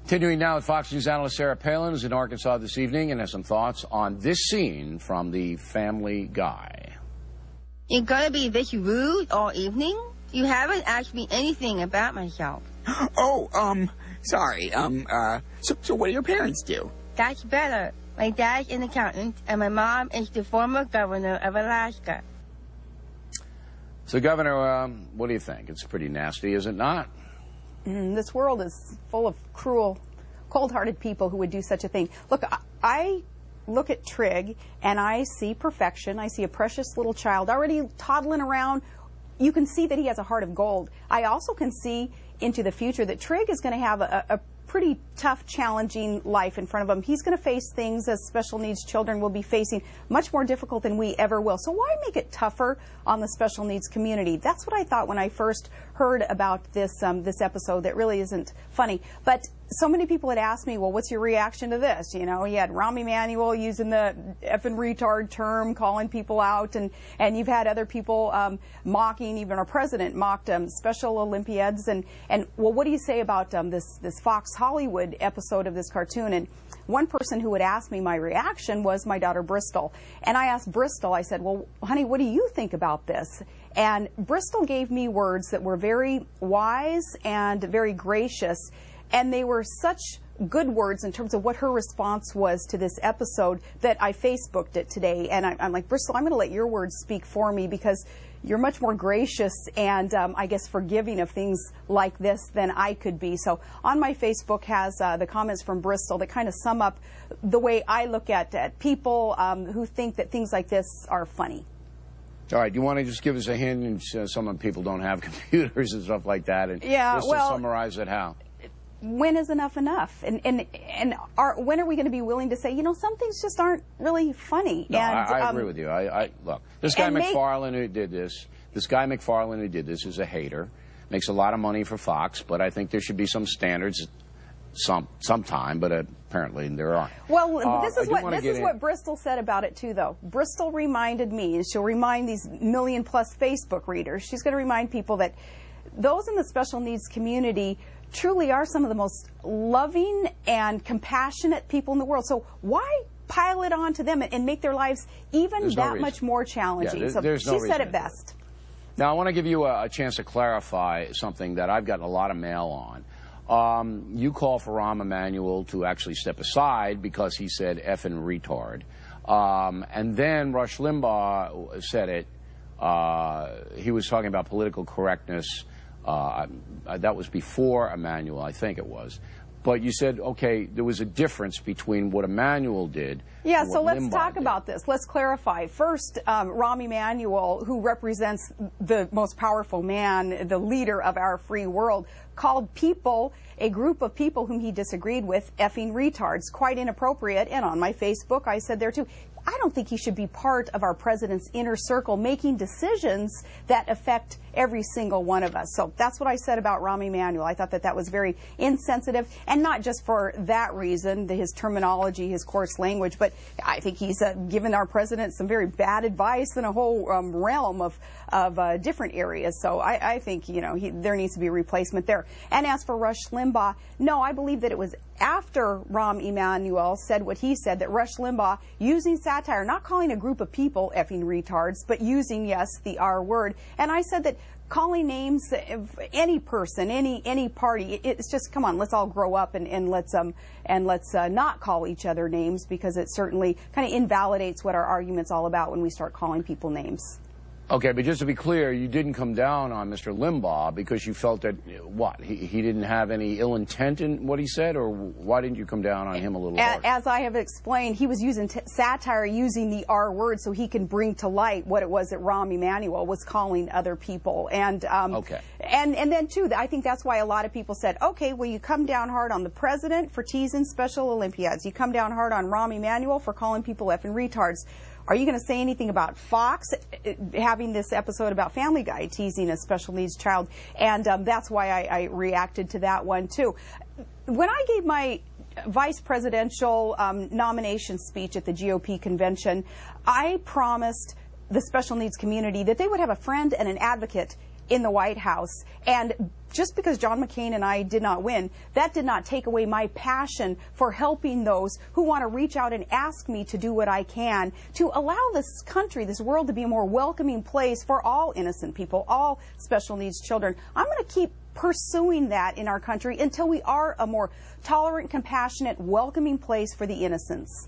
Continuing now with Fox News analyst Sarah Palin, who's in Arkansas this evening and has some thoughts on this scene from the Family Guy. You're gonna be this rude all evening? You haven't asked me anything about myself. Oh, sorry. So what do your parents do? That's better. My dad's an accountant, and my mom is the former governor of Alaska. So, Governor, what do you think? It's pretty nasty, is it not? This world is full of cruel, cold-hearted people who would do such a thing. Look, I look at Trig, and I see perfection. I see a precious little child already toddling around. You can see that he has a heart of gold. I also can see into the future that Trig is going to have a pretty tough, challenging life in front of him. He's going to face things, as special needs children will be facing, much more difficult than we ever will. So why make it tougher on the special needs community? That's what I thought when I first heard about this this episode. That really isn't funny. But so many people had asked me, well, what's your reaction to this? You know, you had Rahm Emanuel using the effing retard term, calling people out, and you've had other people mocking, even our president mocked Special Olympiads. And well, what do you say about this Fox Hollywood episode of this cartoon? And one person who would ask me my reaction was my daughter Bristol. And I asked Bristol, I said, well, honey, what do you think about this? And Bristol gave me words that were very wise and very gracious. And they were such good words in terms of what her response was to this episode that I Facebooked it today. And I'm like, Bristol, I'm going to let your words speak for me, because you're much more gracious and I guess forgiving of things like this than I could be. So on my Facebook has the comments from Bristol that kind of sum up the way I look at people who think that things like this are funny. All right, do you want to just give us a hint? And some people don't have computers and stuff like that. And yeah, just to summarize it, how? When is enough enough? And when are we going to be willing to say, you know, some things just aren't really funny? No, and, I agree with you. Look, this guy McFarlane who did this, is a hater, makes a lot of money for Fox, but I think there should be some standards sometime, but apparently there aren't. Well, this is what Bristol said about it too, though. Bristol reminded me, and she'll remind these million-plus Facebook readers, she's going to remind people that those in the special needs community truly are some of the most loving and compassionate people in the world. So why pile it on to them and make their lives even that much more challenging? Yeah, she said it best. Now, I want to give you a chance to clarify something that I've gotten a lot of mail on. You call for Rahm Emanuel to actually step aside because he said effing retard. And then Rush Limbaugh said it. He was talking about political correctness. That was before Emanuel, I think it was. But you said, okay, there was a difference between what Emanuel did. Yeah, and so what let's Limbaugh talk did. about this. Let's clarify. First, Rahm Emanuel, who represents the most powerful man, the leader of our free world, called people, a group of people whom he disagreed with, effing retards. Quite inappropriate. And on my Facebook, I said there too, I don't think he should be part of our president's inner circle making decisions that affect every single one of us. So that's what I said about Rahm Emanuel. I thought that was very insensitive, and not just for that reason, his terminology, his coarse language, but I think he's given our president some very bad advice in a whole realm of different areas. So I think, you know, there needs to be a replacement there. And as for Rush Limbaugh, no, I believe that it was after Rahm Emanuel said what he said that Rush Limbaugh, using satire, not calling a group of people effing retards, but using, yes, the R word. And I said that calling names of any person, any party, it's just, come on, let's all grow up and let's not call each other names, because it certainly kind of invalidates what our argument's all about when we start calling people names. Okay, but just to be clear, you didn't come down on Mr. Limbaugh because you felt that, what, he didn't have any ill intent in what he said, or why didn't you come down on him a little harder? As I have explained, he was using satire, using the R word, so he can bring to light what it was that Rahm Emanuel was calling other people. And okay. And then, too, I think that's why a lot of people said, okay, well, you come down hard on the president for teasing Special Olympiads. You come down hard on Rahm Emanuel for calling people effing retards. Are you going to say anything about Fox having this episode about Family Guy teasing a special needs child? And that's why I reacted to that one, too. When I gave my vice presidential nomination speech at the GOP convention, I promised the special needs community that they would have a friend and an advocate in the White House. And just because John McCain and I did not win, that did not take away my passion for helping those who want to reach out and ask me to do what I can to allow this country, this world, to be a more welcoming place for all innocent people, all special needs children. I'm going to keep pursuing that in our country until we are a more tolerant, compassionate, welcoming place for the innocents.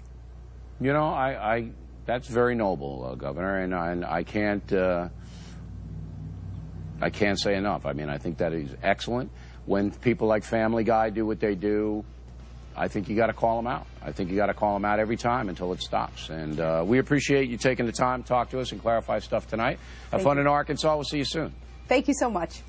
You know, that's very noble, Governor, and I can't say enough. I mean, I think that is excellent. When people like Family Guy do what they do, I think you got to call them out. I think you got to call them out every time until it stops. And we appreciate you taking the time to talk to us and clarify stuff tonight. Have fun in Arkansas. We'll see you soon. Thank you so much.